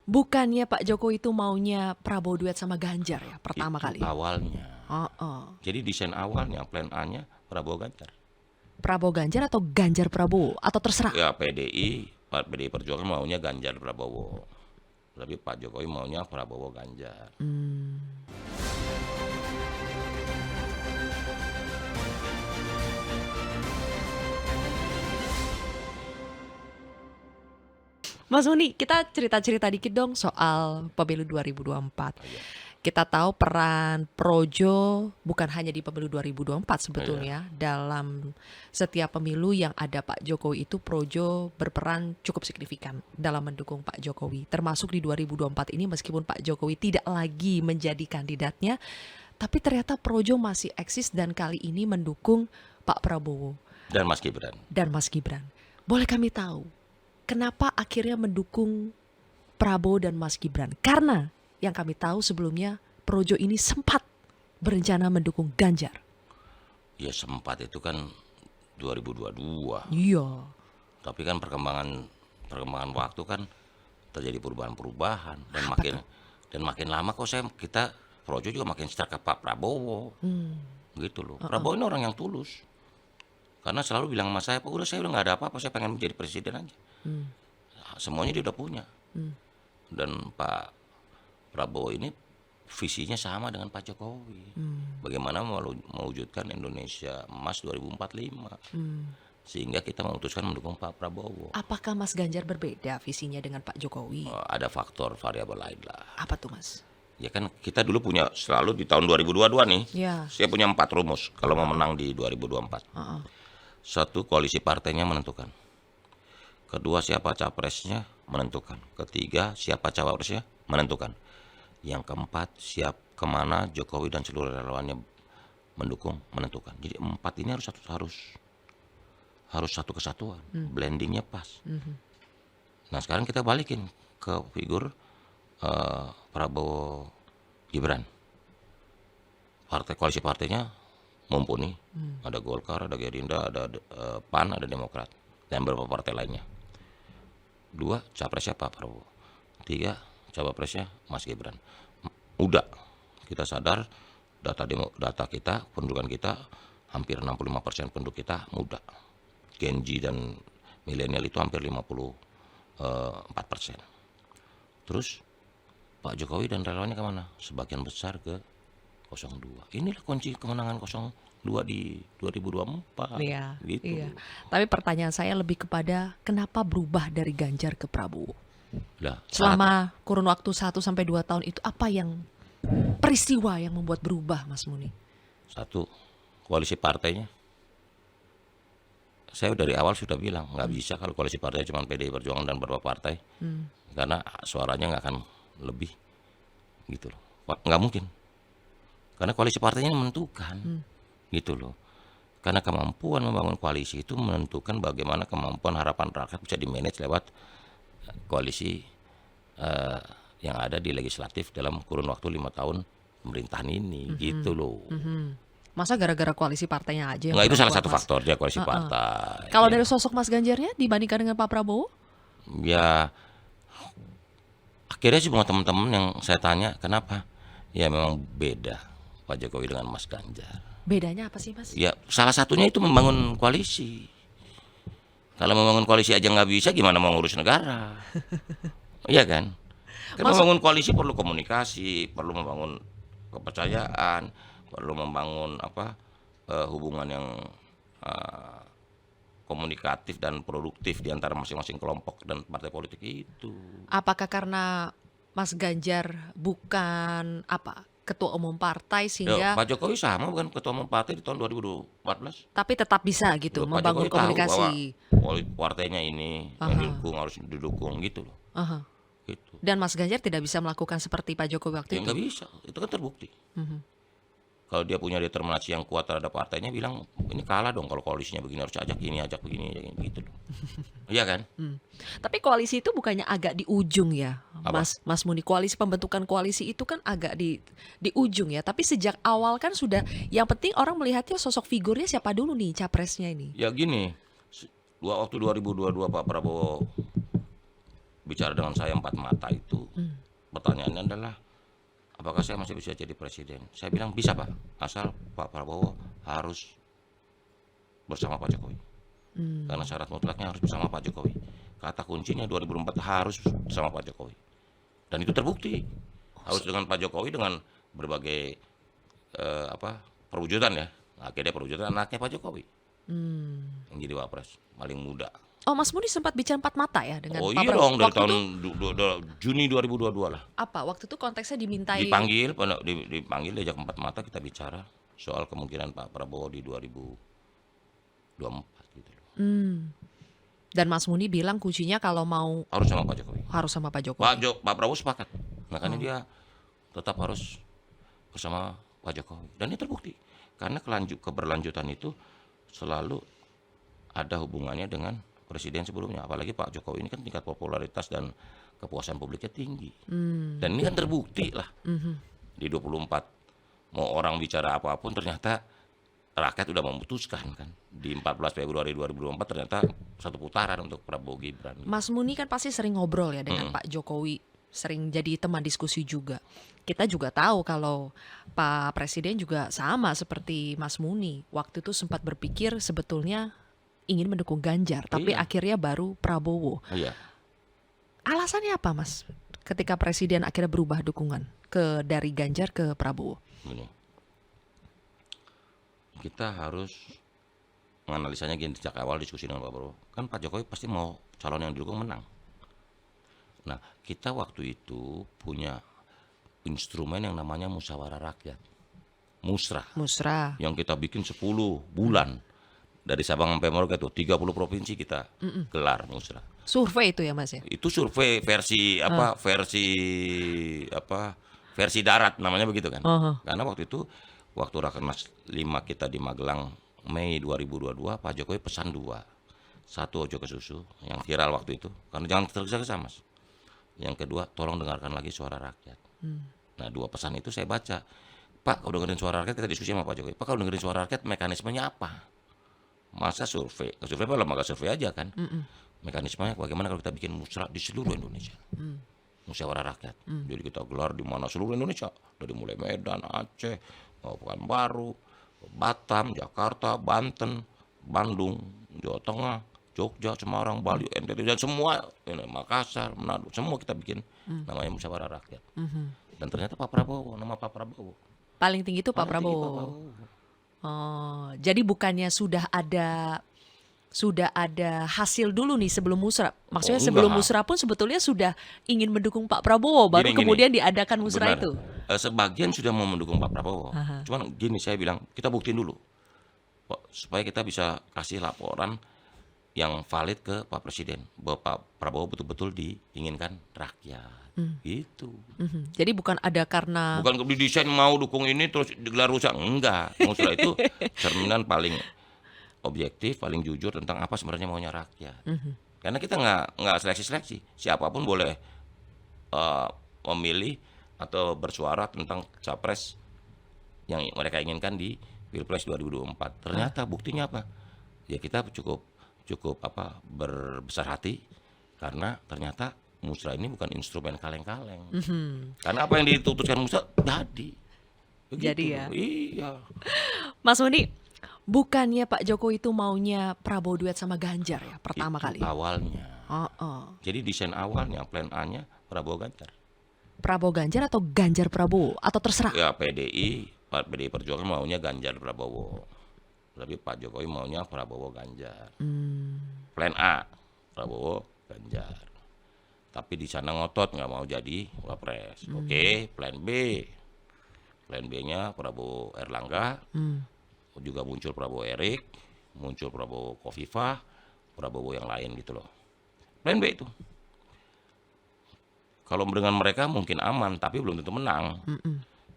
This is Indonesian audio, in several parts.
Bukannya Pak Jokowi itu maunya Prabowo duet sama Ganjar ya pertama Itu kali? awalnya. Oh, oh. Jadi desain awalnya plan A-nya Prabowo Ganjar. Prabowo Ganjar atau Ganjar Prabowo atau terserah? Ya PDI Perjuangan maunya Ganjar Prabowo. Tapi Pak Jokowi maunya Prabowo Ganjar. Mas Uni, kita cerita-cerita dikit dong soal pemilu 2024. Oh, iya. Kita tahu peran Projo bukan hanya di pemilu 2024 sebetulnya. Dalam setiap pemilu yang ada Pak Jokowi itu Projo berperan cukup signifikan dalam mendukung Pak Jokowi. Termasuk di 2024 ini meskipun Pak Jokowi tidak lagi menjadi kandidatnya, tapi ternyata Projo masih eksis dan kali ini mendukung Pak Prabowo Dan Mas Gibran. dan Mas Gibran. Boleh kami tahu kenapa akhirnya mendukung Prabowo dan Mas Gibran? Karena yang kami tahu sebelumnya Projo ini sempat berencana mendukung Ganjar. Ya sempat itu kan 2022. Iya. Tapi kan perkembangan waktu kan terjadi perubahan-perubahan dan Apa makin lama kok kita Projo juga makin setia ke Pak Prabowo. Gitu loh. Prabowo ini orang yang tulus. Karena selalu bilang sama saya, "Pak, saya udah nggak ada apa-apa, saya pengen menjadi presiden aja." Semuanya dia udah punya. Dan Pak Prabowo ini visinya sama dengan Pak Jokowi. Bagaimana mewujudkan Indonesia Emas 2045. Sehingga kita memutuskan mendukung Pak Prabowo. Apakah Mas Ganjar berbeda visinya dengan Pak Jokowi? Ada faktor variabel lain lah. Apa tuh Mas? Ya kan kita dulu punya selalu di tahun 2022 nih. Ya. Saya punya 4 rumus kalau mau menang di 2024. Satu, koalisi partainya menentukan. Kedua, siapa capresnya menentukan. Ketiga, siapa cawapresnya menentukan. Yang keempat, siap kemana Jokowi dan seluruh relawannya mendukung menentukan. Jadi 4 ini harus satu kesatuan. Blendingnya pas. Nah sekarang kita balikin ke figur Prabowo Gibran. Koalisi partainya mumpuni. Ada Golkar, ada Gerindra, ada PAN, ada Demokrat, dan beberapa partai lainnya. 2, capresnya Pak Prabowo. 3, cawapresnya Mas Gibran. Udah, kita sadar data kita, pendudukan kita hampir 65% penduduk kita muda. Gen Z dan milenial itu hampir 54%. Terus Pak Jokowi dan relawannya kemana? Sebagian besar ke 02. Inilah kunci kemenangan 02 di 2024. Iya. Gitu. Iya. Tapi pertanyaan saya lebih kepada kenapa berubah dari Ganjar ke Prabowo? Lah, Selama kurun waktu 1-2 tahun itu apa yang peristiwa yang membuat berubah Mas Muni? satu, koalisi partainya. Saya dari awal sudah bilang nggak bisa kalau koalisi partai cuma PDI Perjuangan dan beberapa partai, karena suaranya nggak akan lebih, gitu loh. Nggak mungkin, karena koalisi partainya menentukan, gitu loh. Karena kemampuan membangun koalisi itu menentukan bagaimana kemampuan harapan rakyat bisa dimanage lewat koalisi yang ada di legislatif dalam kurun waktu 5 tahun pemerintahan ini, gitu loh. Masa gara-gara koalisi partainya aja yang Nggak, itu kurang salah kuat, satu Mas? faktornya koalisi partai. Kalau Ya. dari sosok Mas Ganjarnya dibandingkan dengan Pak Prabowo? Ya akhirnya sih buat teman-teman yang saya tanya kenapa, ya memang beda Pak Jokowi dengan Mas Ganjar. Bedanya apa sih Mas? Ya salah satunya itu membangun koalisi. Kalau membangun koalisi aja nggak bisa, gimana mau ngurus negara? Iya kan? Karena membangun koalisi perlu komunikasi, perlu membangun kepercayaan, perlu membangun hubungan yang komunikatif dan produktif di antara masing-masing kelompok dan partai politik itu. Apakah karena Mas Ganjar bukan ketua umum partai Ya, sehingga Pak Jokowi sama bukan ketua umum partai di tahun 2014. tapi tetap bisa gitu Pak membangun Jokowi tahu komunikasi. bahwa partainya ini yang didukung harus didukung gitu loh. Aha. Gitu. Dan Mas Ganjar tidak bisa melakukan seperti Pak Jokowi waktu Ya itu. nggak bisa, itu kan terbukti. Kalau dia punya determinasi yang kuat terhadap partainya, bilang ini kalah dong kalau koalisinya begini, harus ajak begini, ajak ini, gitu loh. Iya kan? Tapi koalisi itu bukannya agak di ujung ya, Apa? Mas Muni. Pembentukan koalisi itu kan agak di ujung ya. Tapi sejak awal kan sudah, yang penting orang melihatnya sosok figurnya siapa dulu nih capresnya ini. Ya gini, waktu 2022 Pak Prabowo bicara dengan saya empat mata itu, pertanyaannya adalah apakah saya masih bisa jadi presiden? Saya bilang bisa Pak, asal Pak Prabowo harus bersama Pak Jokowi. Karena syarat mutlaknya harus bersama Pak Jokowi. Kata kuncinya 2004 harus bersama Pak Jokowi. Dan itu terbukti. Harus dengan Pak Jokowi dengan berbagai perwujudan ya. Akhirnya perwujudan anaknya Pak Jokowi yang jadi wapres paling muda. Oh, Mas Muni sempat bicara empat mata ya dengan Oh Pak iya Prabowo. dong, dari Waktu tahun itu Juni 2022 lah. apa? Waktu itu konteksnya dimintai. Dipanggil diajak empat mata kita bicara soal kemungkinan Pak Prabowo di 2024 gitu loh. Dan Mas Muni bilang kuncinya kalau mau Harus sama Pak Jokowi. harus sama Pak Jokowi. Pak Prabowo sepakat. Makanya dia tetap harus bersama Pak Jokowi. Dan ini terbukti. Karena keberlanjutan itu selalu ada hubungannya dengan presiden sebelumnya. Apalagi Pak Jokowi ini kan tingkat popularitas dan kepuasan publiknya tinggi. Dan ini kan terbukti lah. Di 24 mau orang bicara apapun ternyata rakyat udah memutuskan kan. Di 14 Februari 2024 ternyata satu putaran untuk Prabowo Gibran. Mas Muni kan pasti sering ngobrol ya dengan Pak Jokowi, sering jadi teman diskusi juga. Kita juga tahu kalau Pak Presiden juga sama seperti Mas Muni. Waktu itu sempat berpikir sebetulnya ingin mendukung Ganjar, tapi Iya. akhirnya baru Prabowo. Iya. Alasannya apa, Mas? Ketika Presiden akhirnya berubah dukungan dari Ganjar ke Prabowo. Gini. Kita harus menganalisanya gini sejak awal diskusi dengan Pak Prabowo. Kan Pak Jokowi pasti mau calon yang didukung menang. Nah, kita waktu itu punya instrumen yang namanya musyawarah rakyat. Musrah. Musrah. Yang kita bikin 10 bulan. Dari Sabang sampai Merauke tuh 30 provinsi kita gelar musrah. Survei itu ya, Mas ya? Itu survei versi versi darat namanya begitu kan. Karena waktu itu waktu Rakernas 5 kita di Magelang Mei 2022, Pak Jokowi pesan 2. Satu, ojo ke susu yang viral waktu itu. Karena jangan tergesa-gesa Mas. Yang kedua, tolong dengarkan lagi suara rakyat. Nah, 2 pesan itu saya baca. Pak, kalau dengerin suara rakyat, kita diskusi sama Pak Jokowi. Pak, kalau dengerin suara rakyat, mekanismenya apa? Masa survei? Survei apa lembaga survei aja kan? Mekanismenya bagaimana kalau kita bikin musrah di seluruh Indonesia? Musyawarah rakyat. Jadi kita gelar di mana seluruh Indonesia. Dari mulai Medan, Aceh, Pekanbaru, Batam, Jakarta, Banten, Bandung, Jawa Tengah, Jogja, Semarang, Bali, NTT, dan semua, Makassar, Manado, semua kita bikin namanya musyawarah rakyat. Dan ternyata Pak Prabowo, nama Pak Prabowo. Paling tinggi itu Pak Paling tinggi Prabowo. Oh, jadi bukannya sudah ada hasil dulu nih sebelum musrah. Maksudnya Oh, sebelum enggak. musrah pun sebetulnya sudah ingin mendukung Pak Prabowo, baru Gini. kemudian diadakan musrah Benar. itu. Sebagian sudah mau mendukung Pak Prabowo. Cuman gini saya bilang, kita buktiin dulu. Supaya kita bisa kasih laporan yang valid ke Pak Presiden. Bahwa Pak Prabowo betul-betul diinginkan rakyat. Gitu. Jadi bukan ada karena Bukan didesain mau dukung ini terus digelar rusak. Enggak. Musrah itu cerminan paling objektif, paling jujur tentang apa sebenarnya maunya rakyat. Karena kita nggak seleksi-seleksi. Siapapun boleh memilih atau bersuara tentang capres yang mereka inginkan di Pilpres 2024. Ternyata buktinya apa? Ya kita cukup berbesar hati karena ternyata musrah ini bukan instrumen kaleng-kaleng. Karena apa yang ditutuskan musrah jadi. Begitu Jadi ya. loh. Iya. Mas Muni, bukannya Pak Jokowi itu maunya Prabowo duet sama Ganjar ya pertama Itu kali. awalnya. Jadi desain awalnya plan A-nya Prabowo Ganjar. Prabowo Ganjar atau Ganjar Prabowo atau terserah. Ya PDI Perjuangan maunya Ganjar Prabowo. Tapi Pak Jokowi maunya Prabowo Ganjar. Plan A Prabowo Ganjar. Tapi di sana ngotot nggak mau jadi wapres. Oke, plan B. Plan B-nya Prabowo Erlangga. Juga muncul Prabowo Erik, muncul Prabowo Kofifah, Prabowo yang lain gitu loh. Plan B itu. Kalau dengan mereka mungkin aman, tapi belum tentu menang.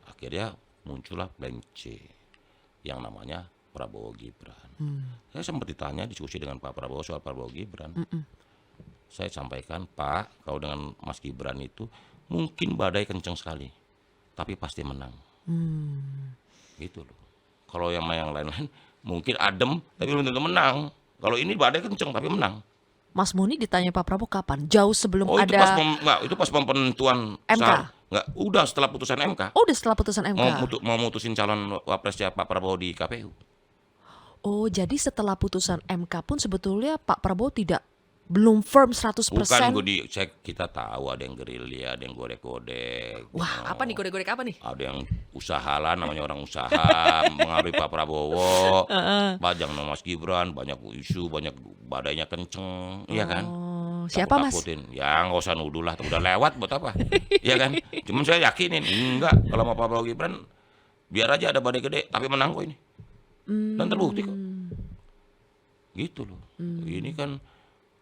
Akhirnya muncullah plan C yang namanya Prabowo Gibran. Saya sempat ditanya diskusi dengan Pak Prabowo soal Prabowo Gibran. Saya sampaikan, Pak, kalau dengan Mas Gibran itu mungkin badai kenceng sekali, tapi pasti menang. Gitu loh. Kalau yang lain-lain mungkin adem, tapi belum tentu menang. Kalau ini badai kenceng tapi menang. Mas Muni ditanya Pak Prabowo kapan? Jauh sebelum Oh itu pas ada enggak, itu pas penentuan MK. enggak, udah setelah putusan MK. Oh, udah setelah putusan MK. Mau mutusin calon wapresnya Pak Prabowo di KPU. Oh, jadi setelah putusan MK pun sebetulnya Pak Prabowo belum firm 100%. Bukan kita tahu ada yang gerilya, ada yang godek-godek. Wah, apa nih godek-godek apa nih? Ada yang usaha lah, namanya orang usaha mengaruhi Pak Prabowo, pajang nama Mas Gibran, banyak isu, banyak badainya kenceng, iya kan? Oh, siapa Mas? Takut-takutin. Ya nggak usah nuduh lah, udah lewat buat apa? Iya kan? Cuman saya yakinin enggak, kalau mau Pak Prabowo Gibran biar aja ada badai gede, tapi menang kok ini. Dan terbukti kok. Gitu loh. Ini kan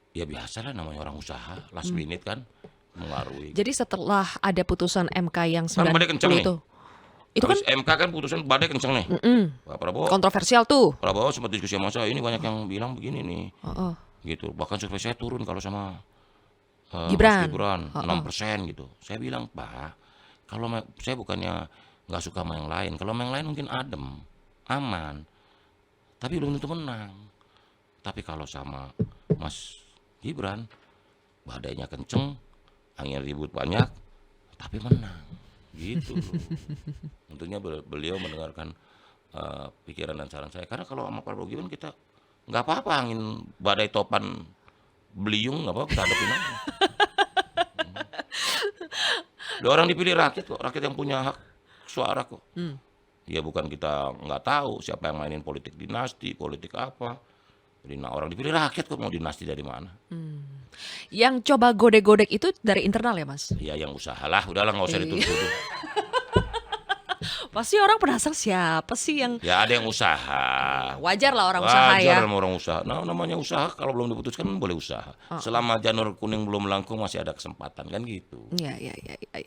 ya biasalah namanya orang usaha, last minute kan mengaruhi. Jadi setelah ada putusan MK yang Kan 90 badai kenceng nih. itu kan Habis MK kan putusan badai kenceng nih. Pak Prabowo kontroversial tuh. Prabowo sempat diskusi sama saya, ini banyak yang bilang begini nih. Heeh. Gitu. Bahkan survei saya turun kalau sama Gibran. Mas Gibran 6%, gitu. Saya bilang, Pak, kalau saya bukannya nggak suka sama yang lain. Kalau sama yang lain mungkin adem, aman, tapi belum tentu menang. Tapi kalau sama Mas Gibran, badainya kenceng, angin ribut banyak, tapi menang. Gitu loh. Tentunya beliau mendengarkan pikiran dan saran saya. Karena kalau sama Prabowo Gibran kita nggak apa-apa, angin badai topan beliung nggak apa-apa, kita hadapin aja. Orang dipilih rakyat kok, rakyat yang punya hak suara kok. Ya bukan kita nggak tahu siapa yang mainin politik dinasti, politik apa. Jadi orang dipilih rakyat kok, mau dinasti dari mana? Yang coba godek-godek itu dari internal ya Mas? Ya yang usaha lah, udahlah nggak usah dituduh-tuduh. Pasti orang penasaran siapa sih yang Ya ada yang usaha. wajar lah orang usaha ya. Wajar sama orang usaha. Nah namanya usaha kalau belum diputuskan boleh usaha. Selama janur kuning belum melengkung masih ada kesempatan kan gitu. Iya, iya, iya, iya.